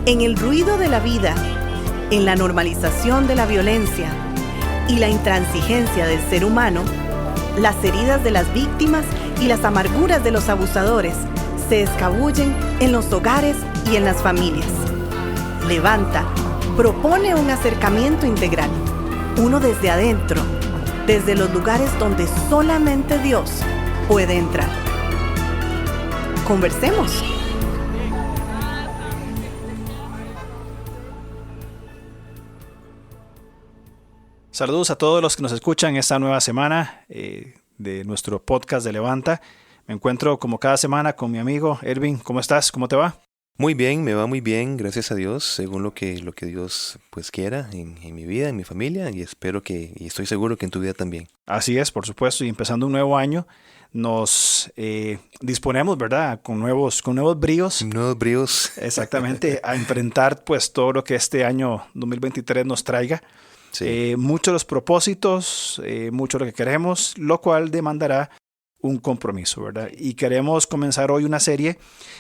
En el ruido de la vida, en la normalización de la violencia y la intransigencia del ser humano, las heridas de las víctimas y las amarguras de los abusadores se escabullen en los hogares y en las familias. Levanta propone un acercamiento integral, uno desde adentro, desde los lugares donde solamente Dios puede entrar. Conversemos. Saludos a todos los que nos escuchan esta nueva semana de nuestro podcast de Levanta. Me encuentro como cada semana con mi amigo Ervin. ¿Cómo estás? ¿Cómo te va? Muy bien, me va muy bien, gracias a Dios, según lo que Dios pues quiera en mi vida, en mi familia, y estoy seguro que en tu vida también. Así es, por supuesto, y empezando un nuevo año, nos disponemos, ¿verdad? Con nuevos bríos. Nuevos bríos. Exactamente, a enfrentar pues todo lo que este año 2023 nos traiga. Sí. Muchos los propósitos, mucho lo que queremos, lo cual demandará un compromiso, ¿verdad? Y queremos comenzar hoy una serie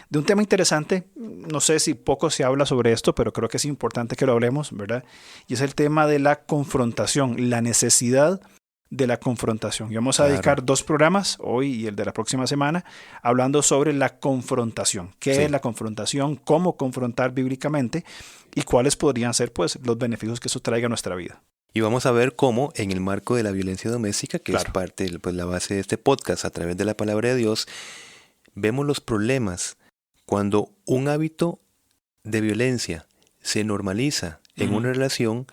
de un tema interesante. No sé si poco se habla sobre esto, pero creo que es importante que lo hablemos, ¿verdad? Y es el tema de la confrontación, la necesidad de la confrontación. Y vamos a dedicar 2 programas, hoy y el de la próxima semana, hablando sobre la confrontación. ¿Qué es la confrontación? ¿Cómo confrontar bíblicamente? Y cuáles podrían ser, pues, los beneficios que eso traiga a nuestra vida. Y vamos a ver cómo en el marco de la violencia doméstica, que es parte de la base de este podcast a través de la palabra de Dios, vemos los problemas cuando un hábito de violencia se normaliza en una relación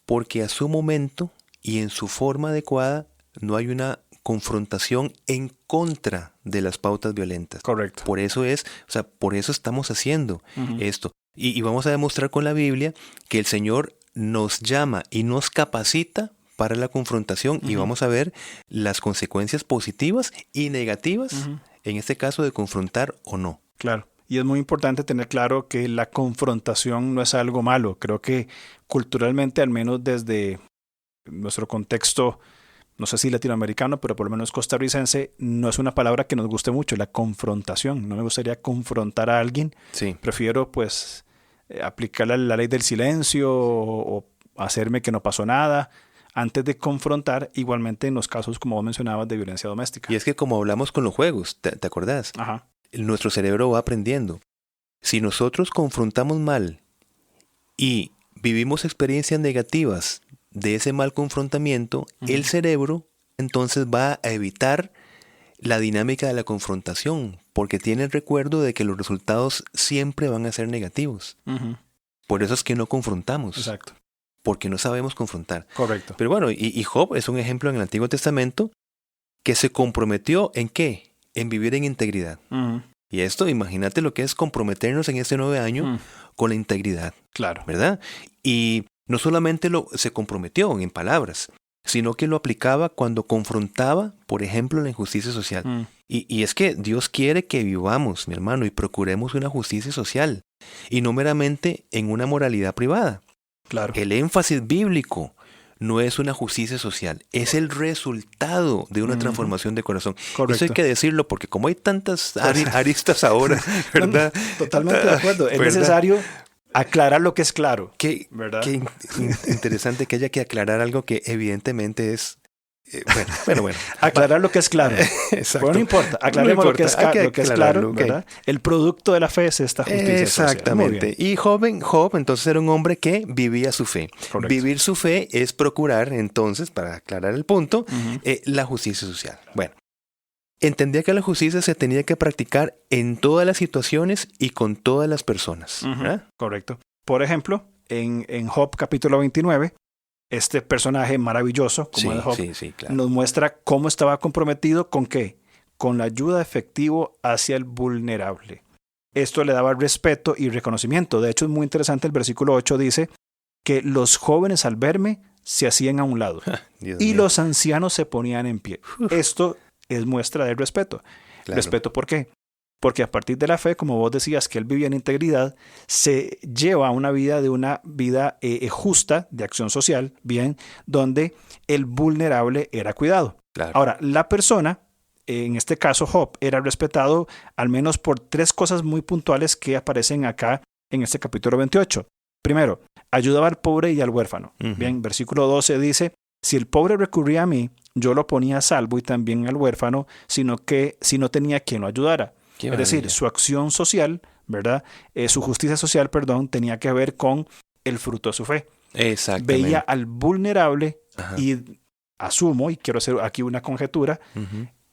porque a su momento y en su forma adecuada no hay una confrontación en contra de las pautas violentas. Correcto. Por eso estamos haciendo esto. Y vamos a demostrar con la Biblia que el Señor nos llama y nos capacita para la confrontación y vamos a ver las consecuencias positivas y negativas, en este caso de confrontar o no. Claro, y es muy importante tener claro que la confrontación no es algo malo. Creo que culturalmente, al menos desde nuestro contexto, no sé si latinoamericano, pero por lo menos costarricense, no es una palabra que nos guste mucho, la confrontación. No me gustaría confrontar a alguien. Sí. Prefiero pues aplicar la ley del silencio o hacerme que no pasó nada antes de confrontar, igualmente en los casos, como vos mencionabas, de violencia doméstica. Y es que como hablamos con los juegos, ¿te acordás? Ajá. Nuestro cerebro va aprendiendo. Si nosotros confrontamos mal y vivimos experiencias negativas de ese mal confrontamiento, el cerebro entonces va a evitar la dinámica de la confrontación, porque tiene el recuerdo de que los resultados siempre van a ser negativos. Por eso es que no confrontamos. Exacto. Porque no sabemos confrontar. Correcto. Pero bueno, y Job es un ejemplo en el Antiguo Testamento que se comprometió ¿en qué? En vivir en integridad. Y esto, imagínate lo que es comprometernos en este nuevo año con la integridad. Claro. ¿Verdad? Y no solamente se comprometió en palabras, sino que lo aplicaba cuando confrontaba, por ejemplo, la injusticia social. Y es que Dios quiere que vivamos, mi hermano, y procuremos una justicia social, y no meramente en una moralidad privada. Claro. El énfasis bíblico no es una justicia social, es el resultado de una transformación de corazón. Correcto. Eso hay que decirlo porque como hay tantas aristas ahora, ¿verdad? Totalmente de acuerdo. Es necesario aclarar lo que es claro. Qué interesante que haya que aclarar algo que evidentemente es... Bueno. Aclarar lo que es claro. Exacto. Pero no importa. Aclaremos lo que es claro, ¿verdad? El producto de la fe es esta justicia Exactamente. social. Y Job entonces era un hombre que vivía su fe. Correcto. Vivir su fe es procurar entonces, para aclarar el punto, la justicia social. Bueno, entendía que la justicia se tenía que practicar en todas las situaciones y con todas las personas. ¿Verdad? Correcto. Por ejemplo, en Job capítulo 29, este personaje maravilloso, como es Job, claro, nos muestra cómo estaba comprometido con ¿qué? Con la ayuda efectiva hacia el vulnerable. Esto le daba respeto y reconocimiento. De hecho, es muy interesante. El versículo 8 dice que los jóvenes al verme se hacían a un lado y los ancianos se ponían en pie. Esto es muestra de respeto. Claro. ¿Respeto por qué? Porque a partir de la fe, como vos decías, que él vivía en integridad, se lleva a una vida justa, de acción social, bien, donde el vulnerable era cuidado. Claro. Ahora, la persona, en este caso Job, era respetado al menos por 3 cosas muy puntuales que aparecen acá en este capítulo 28. Primero, ayudaba al pobre y al huérfano. Bien, versículo 12 dice, si el pobre recurría a mí, yo lo ponía a salvo y también al huérfano, sino que si no tenía quien lo ayudara. Es decir, su acción social, ¿verdad? Su justicia social, perdón, tenía que ver con el fruto de su fe. Exactamente. Veía al vulnerable y asumo, y quiero hacer aquí una conjetura,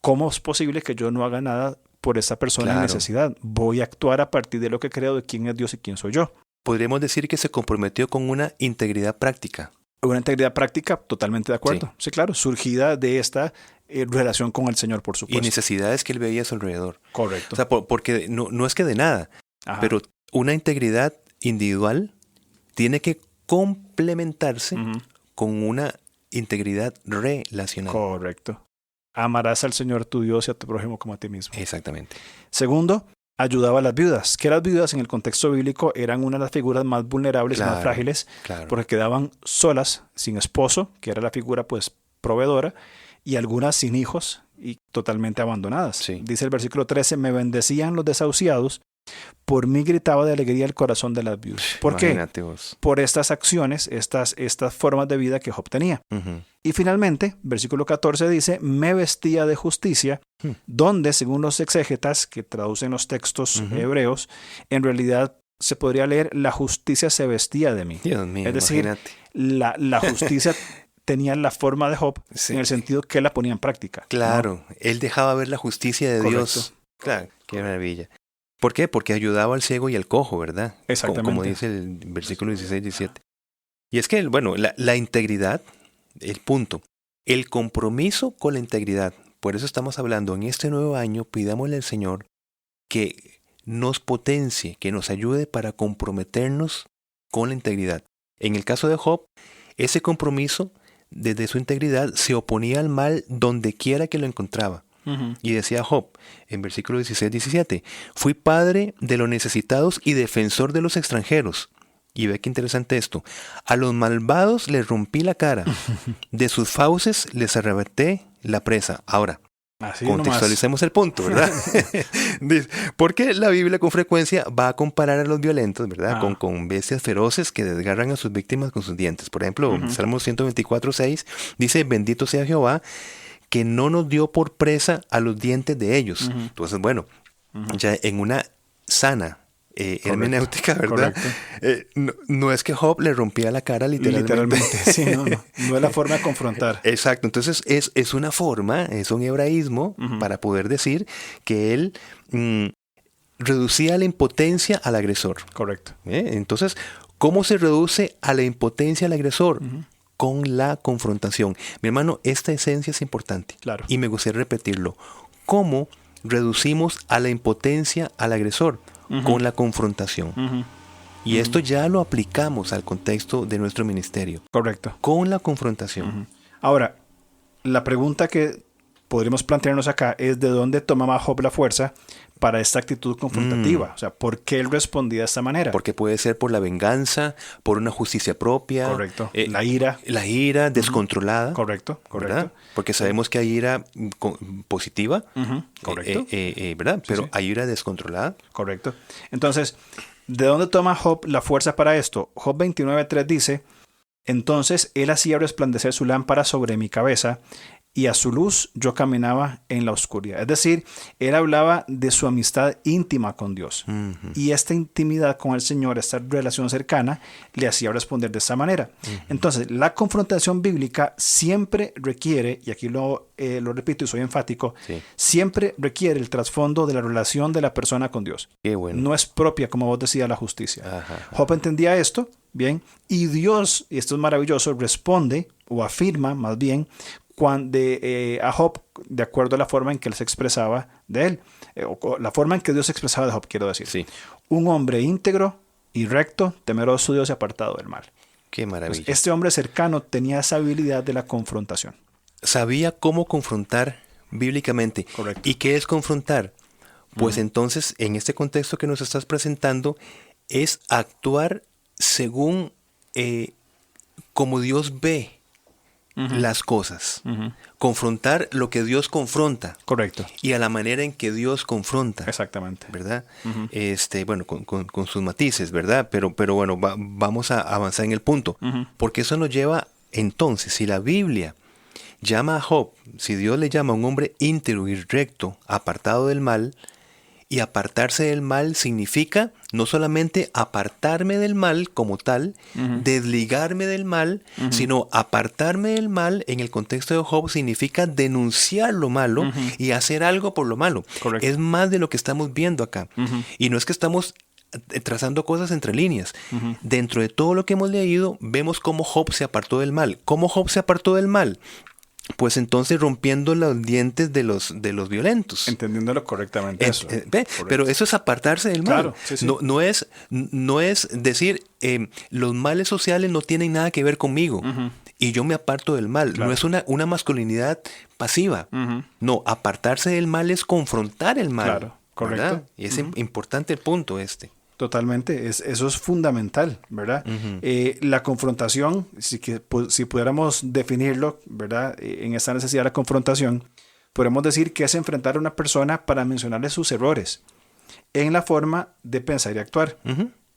¿cómo es posible que yo no haga nada por esa persona en necesidad? Voy a actuar a partir de lo que creo de quién es Dios y quién soy yo. Podríamos decir que se comprometió con una integridad práctica. Una integridad práctica, totalmente de acuerdo. Sí, claro, surgida de esta relación con el Señor, por supuesto. Y necesidades que él veía a su alrededor. Correcto. O sea, porque no es que de nada, pero una integridad individual tiene que complementarse con una integridad relacional. Correcto. Amarás al Señor tu Dios y a tu prójimo como a ti mismo. Exactamente. Segundo, ayudaba a las viudas. Que las viudas en el contexto bíblico eran una de las figuras más vulnerables y más frágiles, porque quedaban solas, sin esposo, que era la figura pues proveedora, y algunas sin hijos y totalmente abandonadas. Sí. Dice el versículo 13, me bendecían los desahuciados, por mí gritaba de alegría el corazón de las viudas. ¿Por qué? Vos. Por estas acciones, estas formas de vida que Job tenía. Y finalmente, versículo 14 dice, me vestía de justicia, donde según los exégetas que traducen los textos hebreos, en realidad se podría leer, la justicia se vestía de mí. Dios mío, es decir, la justicia tenía la forma de Job, en el sentido que la ponía en práctica. Claro, ¿no? Él dejaba ver la justicia de Dios. Claro, qué maravilla. ¿Por qué? Porque ayudaba al ciego y al cojo, ¿verdad? Exactamente. Como dice el versículo 16-17. Y es que, bueno, la integridad, el punto, el compromiso con la integridad. Por eso estamos hablando, en este nuevo año, pidámosle al Señor que nos potencie, que nos ayude para comprometernos con la integridad. En el caso de Job, ese compromiso, desde su integridad, se oponía al mal donde quiera que lo encontraba. Y decía Job, en versículo 16-17, fui padre de los necesitados y defensor de los extranjeros. Y ve qué interesante esto. A los malvados les rompí la cara, de sus fauces les arrebaté la presa. Ahora, contextualicemos el punto, ¿verdad? Porque la Biblia con frecuencia va a comparar a los violentos, ¿verdad? Con bestias feroces que desgarran a sus víctimas con sus dientes. Por ejemplo, Salmo 124:6 dice, bendito sea Jehová, que no nos dio por presa a los dientes de ellos. Entonces, bueno, ya en una sana hermenéutica, ¿verdad? No es que Job le rompía la cara literalmente. Sí, no es la forma de confrontar. Exacto, entonces es una forma, es un hebraísmo para poder decir que él reducía la impotencia al agresor. Correcto. Entonces, ¿cómo se reduce a la impotencia al agresor? Con la confrontación. Mi hermano, esta esencia es importante. Claro. Y me gustaría repetirlo. ¿Cómo reducimos a la impotencia al agresor? Con la confrontación. Y esto ya lo aplicamos al contexto de nuestro ministerio. Correcto. Con la confrontación. Ahora, la pregunta que podríamos plantearnos acá es de dónde tomaba Job la fuerza para esta actitud confrontativa. O sea, ¿por qué él respondía de esta manera? Porque puede ser por la venganza, por una justicia propia. Correcto. La ira. La ira descontrolada. Correcto. ¿verdad? Porque sabemos que hay ira positiva. Correcto. ¿Verdad? Pero sí. hay ira descontrolada. Correcto. Entonces, ¿de dónde toma Job la fuerza para esto? Job 29:3 dice, entonces él hacía resplandecer su lámpara sobre mi cabeza, y a su luz yo caminaba en la oscuridad. Es decir, él hablaba de su amistad íntima con Dios. Y esta intimidad con el Señor, esta relación cercana, le hacía responder de esta manera. Entonces, la confrontación bíblica siempre requiere, y aquí lo repito y soy enfático, siempre requiere el trasfondo de la relación de la persona con Dios. Qué bueno. No es propia, como vos decías, la justicia. Job entendía esto, bien, y Dios, y esto es maravilloso, responde, o afirma más bien, a Job de acuerdo a la forma en que él se expresaba de él, o la forma en que Dios se expresaba de Job, quiero decir. Sí. Un hombre íntegro y recto, temeroso de Dios y apartado del mal. Qué maravilla. Entonces, este hombre cercano tenía esa habilidad de la confrontación. Sabía cómo confrontar bíblicamente. Correcto. ¿Y qué es confrontar? Pues entonces, en este contexto que nos estás presentando, es actuar según como Dios ve las cosas. Confrontar lo que Dios confronta. Correcto. Y a la manera en que Dios confronta. Exactamente. ¿Verdad? Bueno, con sus matices, ¿verdad? Pero bueno, vamos a avanzar en el punto. Porque eso nos lleva, entonces, si la Biblia llama a Job, si Dios le llama a un hombre íntegro y recto, apartado del mal, y apartarse del mal significa no solamente apartarme del mal como tal, desligarme del mal, sino apartarme del mal en el contexto de Job significa denunciar lo malo y hacer algo por lo malo. Correcto. Es más de lo que estamos viendo acá. Y no es que estamos trazando cosas entre líneas. Dentro de todo lo que hemos leído, vemos cómo Job se apartó del mal. ¿Cómo Job se apartó del mal? Pues entonces rompiendo los dientes de los violentos. Entendiéndolo correctamente. Eso. Pero eso es apartarse del mal. Claro, sí. No es decir, los males sociales no tienen nada que ver conmigo y yo me aparto del mal. Claro. No es una masculinidad pasiva. No, apartarse del mal es confrontar el mal. Claro, correcto. ¿Verdad? Y es importante el punto este. Totalmente, eso es fundamental, ¿verdad? La confrontación, si pudiéramos definirlo, ¿verdad? En esta necesidad de la confrontación, podemos decir que es enfrentar a una persona para mencionarle sus errores en la forma de pensar y actuar.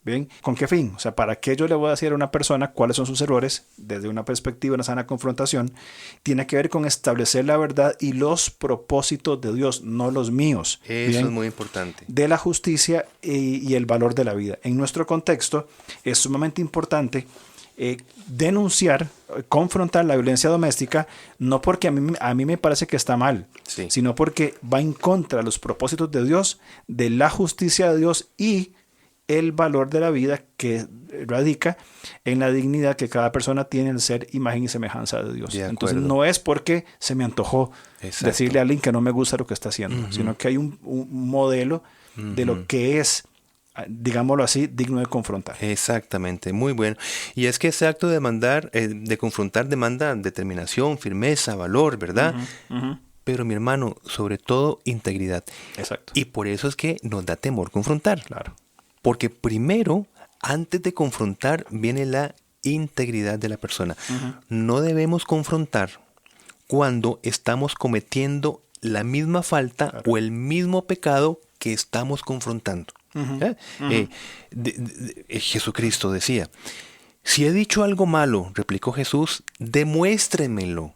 ¿Bien? ¿Con qué fin? O sea, ¿para qué yo le voy a decir a una persona cuáles son sus errores desde una perspectiva de una sana confrontación? Tiene que ver con establecer la verdad y los propósitos de Dios, no los míos. Eso ¿bien? Es muy importante. De la justicia y el valor de la vida. En nuestro contexto es sumamente importante denunciar, confrontar la violencia doméstica, no porque a mí me parece que está mal, sino porque va en contra de los propósitos de Dios, de la justicia de Dios y el valor de la vida que radica en la dignidad que cada persona tiene en ser imagen y semejanza de Dios. Entonces no es porque se me antojó decirle a alguien que no me gusta lo que está haciendo, sino que hay un modelo de lo que es, digámoslo así, digno de confrontar. Exactamente, muy bueno. Y es que ese acto de confrontar demanda determinación, firmeza, valor, ¿verdad? Pero mi hermano, sobre todo integridad. Exacto. Y por eso es que nos da temor confrontar. Claro. Porque primero, antes de confrontar, viene la integridad de la persona. No debemos confrontar cuando estamos cometiendo la misma falta o el mismo pecado que estamos confrontando. Jesucristo decía, si he dicho algo malo, replicó Jesús, demuéstremelo.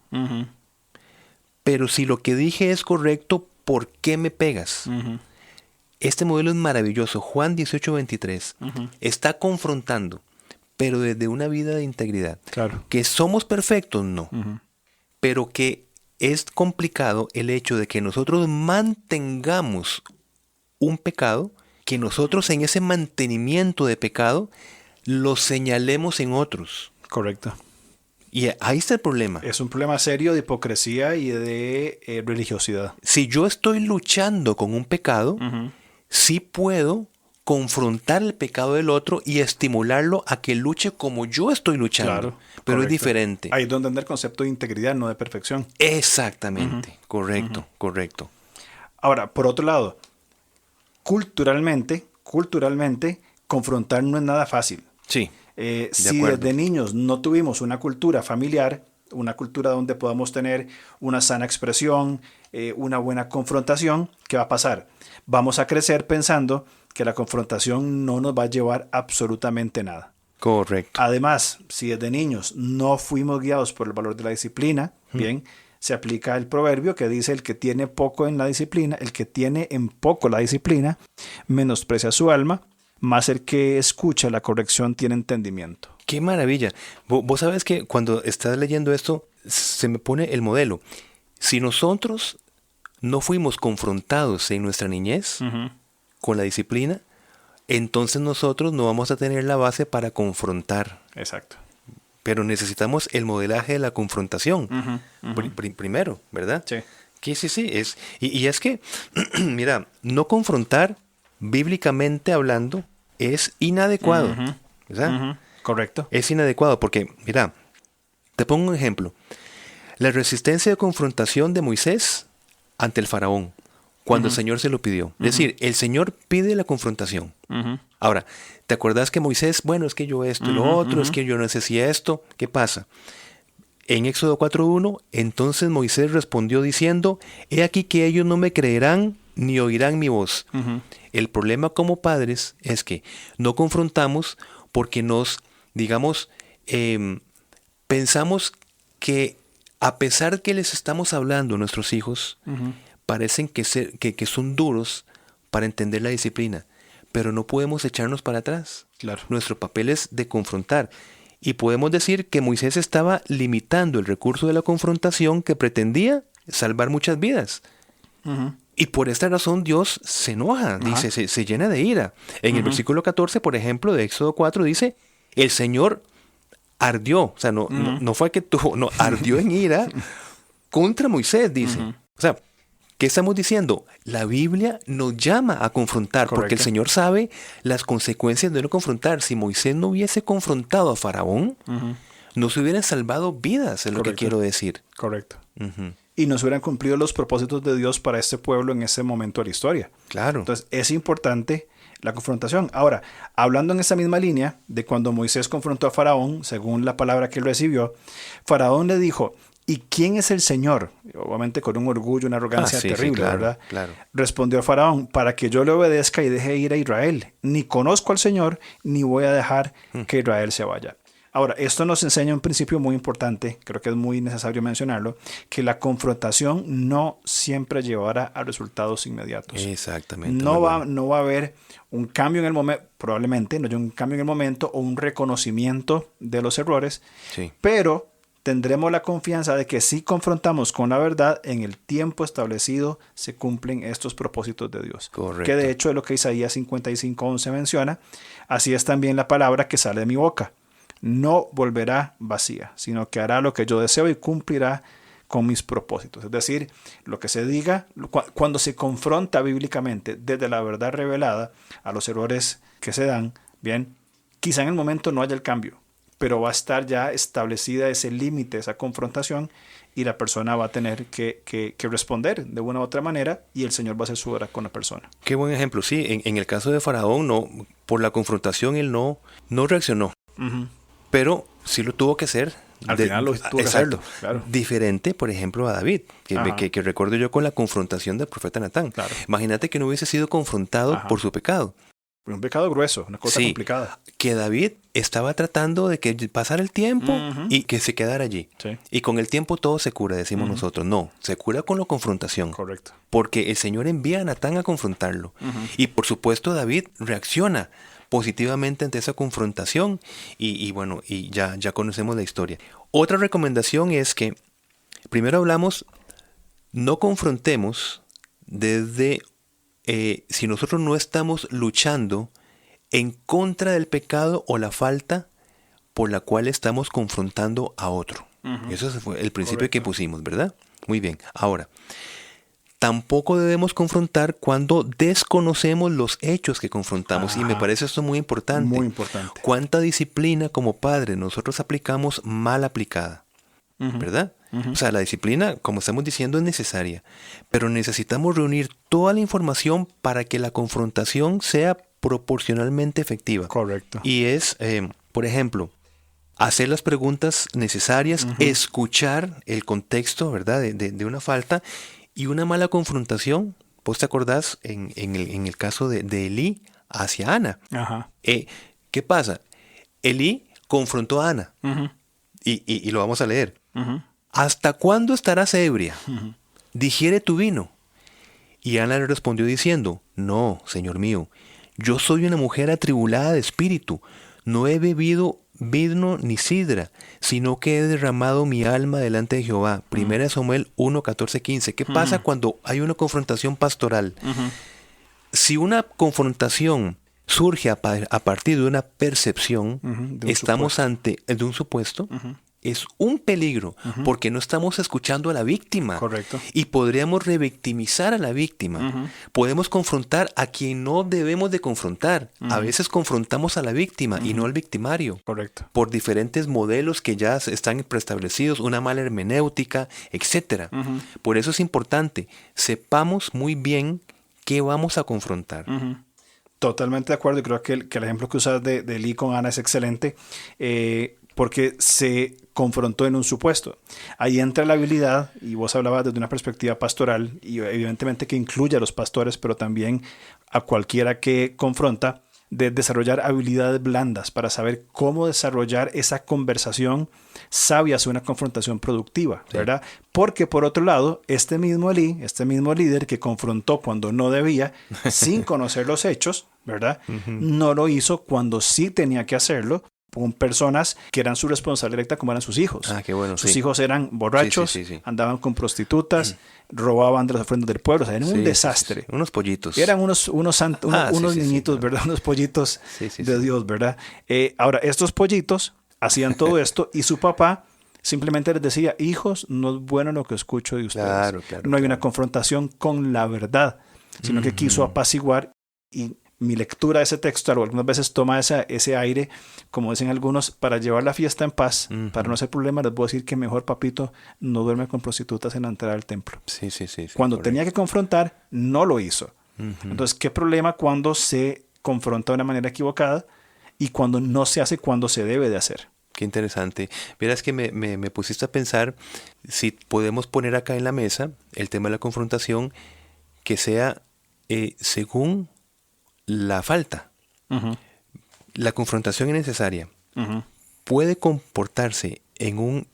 Pero si lo que dije es correcto, ¿por qué me pegas? Este modelo es maravilloso. Juan 18:23 está confrontando, pero desde una vida de integridad. Claro. Que somos perfectos, no. Pero que es complicado el hecho de que nosotros mantengamos un pecado, que nosotros en ese mantenimiento de pecado lo señalemos en otros. Correcto. Y ahí está el problema. Es un problema serio de hipocresía y de religiosidad. Si yo estoy luchando con un pecado, sí puedo confrontar el pecado del otro y estimularlo a que luche como yo estoy luchando. Claro, pero correcto. Es diferente. Ahí es donde anda el concepto de integridad, no de perfección. Exactamente. Correcto. Ahora, por otro lado, culturalmente, confrontar no es nada fácil. Sí. Si desde niños no tuvimos una cultura familiar, una cultura donde podamos tener una sana expresión, una buena confrontación, ¿qué va a pasar? Vamos a crecer pensando que la confrontación no nos va a llevar absolutamente nada. Correcto. Además, si desde niños no fuimos guiados por el valor de la disciplina, bien, se aplica el proverbio que dice: el que tiene poco en la disciplina, el que tiene en poco la disciplina, menosprecia su alma, más el que escucha la corrección tiene entendimiento. ¡Qué maravilla! Vos sabes que cuando estás leyendo esto, se me pone el modelo. Si nosotros no fuimos confrontados en nuestra niñez con la disciplina, entonces nosotros no vamos a tener la base para confrontar. Exacto. Pero necesitamos el modelaje de la confrontación primero, ¿verdad? Sí. Sí. Y es que, mira, no confrontar, bíblicamente hablando, es inadecuado. ¿Verdad? Correcto. Es inadecuado porque, mira, te pongo un ejemplo. La resistencia de confrontación de Moisés ante el faraón, cuando el Señor se lo pidió. Es decir, el Señor pide la confrontación. Ahora, ¿te acuerdas que Moisés, bueno, es que yo esto y lo otro, es que yo no sé si esto? ¿Qué pasa? En Éxodo 4:1, entonces Moisés respondió diciendo, he aquí que ellos no me creerán ni oirán mi voz. El problema como padres es que no confrontamos porque nos, digamos, pensamos que a pesar que les estamos hablando a nuestros hijos, parecen que son duros para entender la disciplina, pero no podemos echarnos para atrás. Claro. Nuestro papel es de confrontar. Y podemos decir que Moisés estaba limitando el recurso de la confrontación que pretendía salvar muchas vidas. Y por esta razón Dios se enoja, dice, se llena de ira. En el versículo 14, por ejemplo, de Éxodo 4, dice, el Señor ardió, o sea, no fue que tuvo, no, ardió en ira contra Moisés, dice. O sea, ¿qué estamos diciendo? La Biblia nos llama a confrontar. Correcto. Porque el Señor sabe las consecuencias de no confrontar. Si Moisés no hubiese confrontado a Faraón, no se hubieran salvado vidas, es lo que quiero decir. Correcto. Y no se hubieran cumplido los propósitos de Dios para este pueblo en ese momento de la historia. Claro. Entonces, es importante la confrontación. Ahora, hablando en esa misma línea de cuando Moisés confrontó a Faraón, según la palabra que él recibió, Faraón le dijo, ¿y quién es el Señor? Obviamente con un orgullo, una arrogancia terrible, claro, ¿verdad? Claro. Respondió Faraón, para que yo le obedezca y deje ir a Israel. Ni conozco al Señor, ni voy a dejar que Israel se vaya. Ahora, esto nos enseña un principio muy importante, creo que es muy necesario mencionarlo, que la confrontación no siempre llevará a resultados inmediatos. Exactamente. No va a haber un cambio en el momento, probablemente no hay un cambio en el momento o un reconocimiento de los errores, pero tendremos la confianza de que si confrontamos con la verdad, en el tiempo establecido se cumplen estos propósitos de Dios. Correcto. Que de hecho es lo que Isaías 55:11 menciona. Así es también la palabra que sale de mi boca. No volverá vacía, sino que hará lo que yo deseo y cumplirá con mis propósitos. Es decir, lo que se diga, cuando se confronta bíblicamente desde la verdad revelada a los errores que se dan, bien, quizá en el momento no haya el cambio, pero va a estar ya establecida ese límite, esa confrontación, y la persona va a tener que responder de una u otra manera, y el Señor va a hacer su obra con la persona. Qué buen ejemplo. Sí, en el caso de Faraón, no, por la confrontación él no reaccionó, pero sí lo tuvo que hacer. Al final lo tuvo que hacerlo, claro. Diferente, por ejemplo, a David, que recuerdo yo con la confrontación del profeta Natán. Claro. Imagínate que no hubiese sido confrontado por su pecado. Un pecado grueso, una cosa complicada. Que David estaba tratando de que pasara el tiempo y que se quedara allí. Sí. Y con el tiempo todo se cura, decimos nosotros. No, se cura con la confrontación. Correcto. Porque el Señor envía a Natán a confrontarlo. Y por supuesto David reacciona positivamente ante esa confrontación y bueno, y ya conocemos la historia. Otra recomendación es que primero hablamos, no confrontemos desde... si nosotros no estamos luchando en contra del pecado o la falta por la cual estamos confrontando a otro. Eso fue el principio que pusimos, ¿verdad? Muy bien. Ahora, tampoco debemos confrontar cuando desconocemos los hechos que confrontamos. Y me parece esto muy importante. Muy importante. ¿Cuánta disciplina como padre nosotros aplicamos mal aplicada? ¿Verdad? O sea, la disciplina, como estamos diciendo, es necesaria, pero necesitamos reunir toda la información para que la confrontación sea proporcionalmente efectiva. Correcto. Y es, por ejemplo, hacer las preguntas necesarias, escuchar el contexto, ¿verdad?, de una falta y una mala confrontación. ¿Vos te acordás en el caso de Elí hacia Ana? ¿Qué pasa? Elí confrontó a Ana y lo vamos a leer. ¿Hasta cuándo estarás ebria? Digiere tu vino. Y Ana le respondió diciendo, no, señor mío, yo soy una mujer atribulada de espíritu, no he bebido vino ni sidra, sino que he derramado mi alma delante de Jehová. 1 Samuel 1, 14, 15. ¿Qué pasa cuando hay una confrontación pastoral? Si una confrontación surge a partir de una percepción, estamos ante un supuesto, es un peligro, porque no estamos escuchando a la víctima. Correcto. Y podríamos revictimizar a la víctima. Podemos confrontar a quien no debemos de confrontar. A veces confrontamos a la víctima y no al victimario. Correcto. Por diferentes modelos que ya están preestablecidos, una mala hermenéutica, etc. Por eso es importante, sepamos muy bien qué vamos a confrontar. Totalmente de acuerdo. Y creo que el ejemplo que usas de Elí con Ana es excelente, porque se confrontó en un supuesto. Ahí entra la habilidad, y vos hablabas desde una perspectiva pastoral, y evidentemente que incluye a los pastores, pero también a cualquiera que confronta, de desarrollar habilidades blandas para saber cómo desarrollar esa conversación sabia hacia una confrontación productiva, ¿verdad? Sí. Porque por otro lado, este mismo Elí, este mismo líder que confrontó cuando no debía, sin conocer los hechos, ¿verdad? No lo hizo cuando sí tenía que hacerlo, con personas que eran su responsabilidad directa, como eran sus hijos. Qué bueno, sus hijos eran borrachos, sí. Andaban con prostitutas, robaban de las ofrendas del pueblo, o sea, eran un desastre. Sí. Unos pollitos. Eran unos niñitos, ¿verdad? Unos pollitos de Dios, ¿verdad? Ahora, estos pollitos hacían todo esto y su papá simplemente les decía, hijos, no es bueno lo que escucho de ustedes. No hay una confrontación con la verdad, sino que quiso apaciguar. Y mi lectura de ese texto algunas veces toma ese aire, como dicen algunos, para llevar la fiesta en paz, para no hacer problemas. Les voy a decir que mejor, papito, no duerme con prostitutas en la entrada del templo. Sí, cuando tenía que confrontar, no lo hizo. Entonces, ¿qué problema cuando se confronta de una manera equivocada y cuando no se hace cuando se debe de hacer? Qué interesante. Verás que me pusiste a pensar si podemos poner acá en la mesa el tema de la confrontación que sea según la falta. La confrontación es necesaria. Puede comportarse en un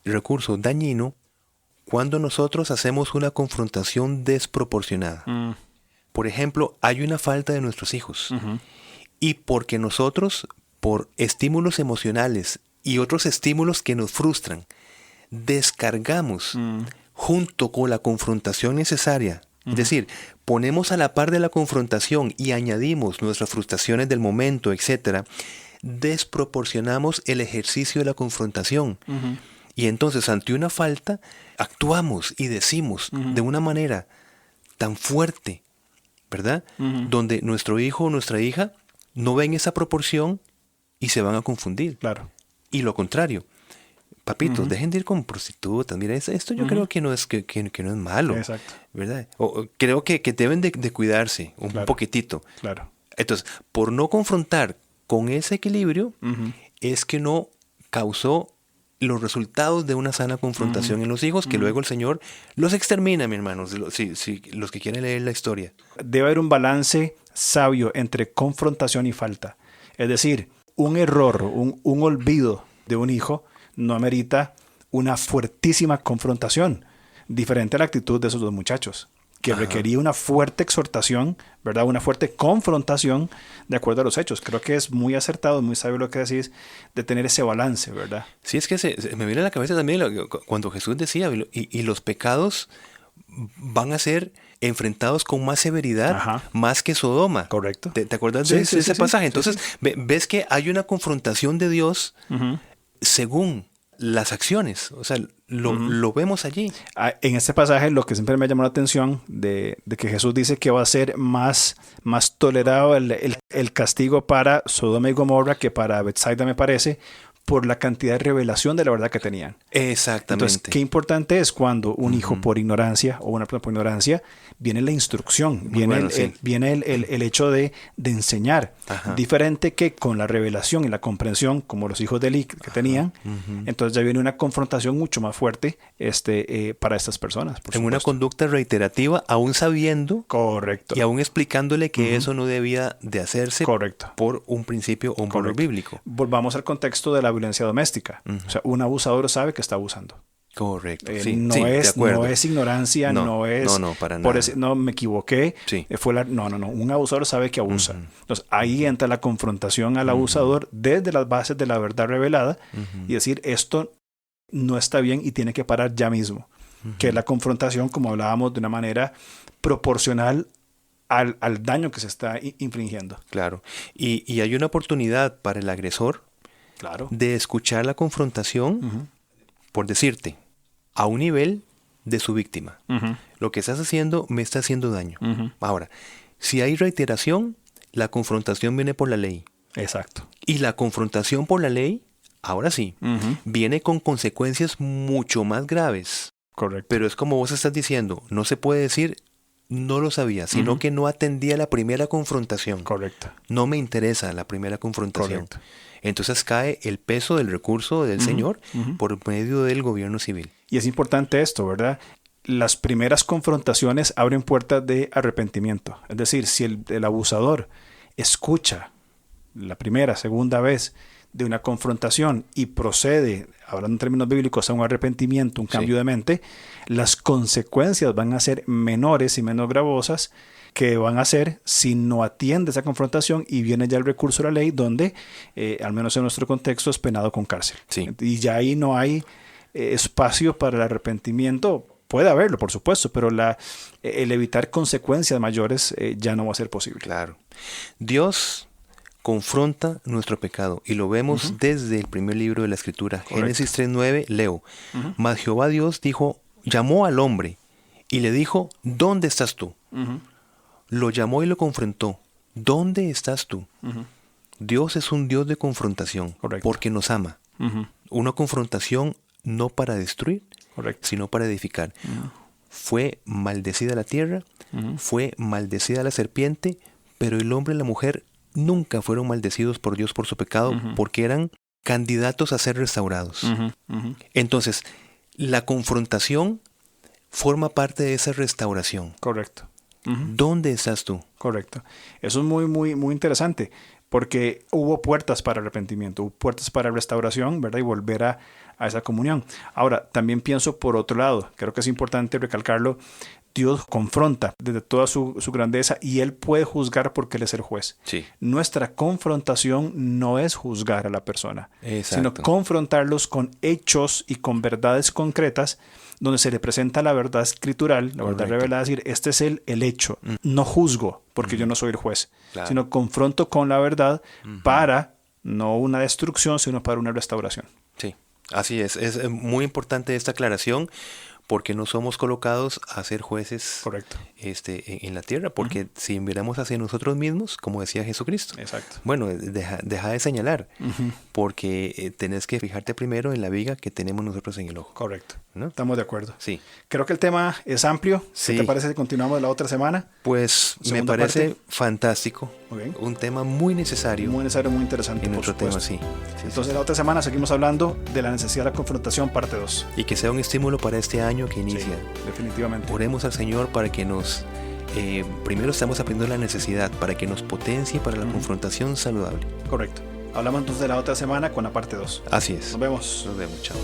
recurso dañino cuando nosotros hacemos una confrontación desproporcionada. Por ejemplo, hay una falta de nuestros hijos. Y porque nosotros, por estímulos emocionales y otros estímulos que nos frustran, descargamos junto con la confrontación necesaria. Es decir, ponemos a la par de la confrontación y añadimos nuestras frustraciones del momento, etc. Desproporcionamos el ejercicio de la confrontación. Y entonces, ante una falta, actuamos y decimos de una manera tan fuerte, ¿verdad? Donde nuestro hijo o nuestra hija no ven esa proporción y se van a confundir. Claro. Y lo contrario. Papitos, dejen de ir con prostitutas. Mira, esto yo creo que no es malo. Exacto. ¿Verdad? Creo que deben de cuidarse un poquitito. Claro. Entonces, por no confrontar con ese equilibrio, es que no causó los resultados de una sana confrontación en los hijos, que luego el Señor los extermina, mi hermano, si los que quieren leer la historia. Debe haber un balance sabio entre confrontación y falta. Es decir, un error, un olvido de un hijo no amerita una fuertísima confrontación, diferente a la actitud de esos dos muchachos, que requería una fuerte exhortación, ¿verdad? Una fuerte confrontación de acuerdo a los hechos. Creo que es muy acertado, muy sabio lo que decís, de tener ese balance, ¿verdad? Sí, es que me viene a la cabeza también cuando Jesús decía, y los pecados van a ser enfrentados con más severidad, más que Sodoma. Correcto. ¿Te acuerdas de ese pasaje? Entonces, ves que hay una confrontación de Dios según las acciones. O sea, lo vemos allí. En este pasaje, lo que siempre me llamó la atención de que Jesús dice que va a ser más tolerado el castigo para Sodoma y Gomorra que para Betsaida, me parece, por la cantidad de revelación de la verdad que tenían. Exactamente. Entonces, qué importante es cuando un hijo por ignorancia o una persona por ignorancia, viene la instrucción, viene el hecho de enseñar. Diferente que con la revelación y la comprensión, como los hijos de Elí que tenían. Entonces ya viene una confrontación mucho más fuerte para estas personas. En una conducta reiterativa, aún sabiendo. Correcto. Y aún explicándole que eso no debía de hacerse. Correcto. Por un principio o un valor bíblico. Volvamos al contexto de la violencia doméstica. O sea, un abusador sabe que está abusando. Correcto. No es ignorancia, no es... No, para nada. No, me equivoqué. Sí. No. Un abusador sabe que abusa. Entonces, ahí entra la confrontación al abusador desde las bases de la verdad revelada y decir, esto no está bien y tiene que parar ya mismo. Que es la confrontación, como hablábamos, de una manera proporcional al daño que se está infligiendo. Claro. Y hay una oportunidad para el agresor de escuchar la confrontación, por decirte, a un nivel de su víctima. Lo que estás haciendo me está haciendo daño. Ahora, si hay reiteración, la confrontación viene por la ley. Exacto. Y la confrontación por la ley, ahora sí, viene con consecuencias mucho más graves. Correcto. Pero es como vos estás diciendo, no se puede decir no lo sabía, sino que no atendía la primera confrontación. Correcto. No me interesa la primera confrontación. Correcto. Entonces cae el peso del recurso del Señor por medio del gobierno civil. Y es importante esto, ¿verdad? Las primeras confrontaciones abren puertas de arrepentimiento. Es decir, si el abusador escucha la primera, segunda vez de una confrontación y procede, hablando en términos bíblicos, a un arrepentimiento, un cambio de mente, las consecuencias van a ser menores y menos gravosas que van a ser si no atiende esa confrontación y viene ya el recurso de la ley donde, al menos en nuestro contexto, es penado con cárcel. Sí. Y ya ahí no hay espacio para el arrepentimiento. Puede haberlo, por supuesto, pero el evitar consecuencias mayores ya no va a ser posible. Claro. Dios confronta nuestro pecado y lo vemos desde el primer libro de la Escritura. Correcto. Génesis 3:9, leo. Mas Jehová Dios llamó al hombre y le dijo, ¿dónde estás tú? Lo llamó y lo confrontó. ¿Dónde estás tú? Dios es un Dios de confrontación. Correcto. Porque nos ama. Una confrontación no para destruir, correcto, sino para edificar. Fue maldecida la tierra, fue maldecida la serpiente, pero el hombre y la mujer nunca fueron maldecidos por Dios por su pecado, porque eran candidatos a ser restaurados. Entonces, la confrontación forma parte de esa restauración. Correcto. ¿Dónde estás tú? Correcto. Eso es muy, muy, muy interesante, porque hubo puertas para arrepentimiento, hubo puertas para restauración, ¿verdad? Y volver a esa comunión. Ahora, también pienso por otro lado, creo que es importante recalcarlo, Dios confronta desde toda su grandeza y Él puede juzgar porque Él es el juez. Sí. Nuestra confrontación no es juzgar a la persona, exacto, sino confrontarlos con hechos y con verdades concretas donde se le presenta la verdad escritural, la verdad revelada, decir, este es el hecho. No juzgo porque yo no soy el juez, sino confronto con la verdad para no una destrucción, sino para una restauración. Sí, así es. Es muy importante esta aclaración, porque no somos colocados a ser jueces. Correcto. En la tierra, porque si miramos hacia nosotros mismos, como decía Jesucristo, exacto, bueno, deja de señalar, porque tenés que fijarte primero en la viga que tenemos nosotros en el ojo. Correcto, ¿no? Estamos de acuerdo. Sí. Creo que el tema es amplio. Sí. ¿Qué te parece si continuamos la otra semana? Pues me parece fantástico. Okay. Un tema muy necesario. Muy necesario, muy interesante. En nuestro tema, sí. Entonces, la otra semana seguimos hablando de la necesidad de la confrontación, parte 2. Y que sea un estímulo para este año que inicia. Sí, definitivamente. Oremos al Señor para que nos... primero estamos aprendiendo la necesidad, para que nos potencie para la confrontación saludable. Correcto. Hablamos entonces de la otra semana con la parte 2. Así es. Nos vemos. Nos vemos, chao.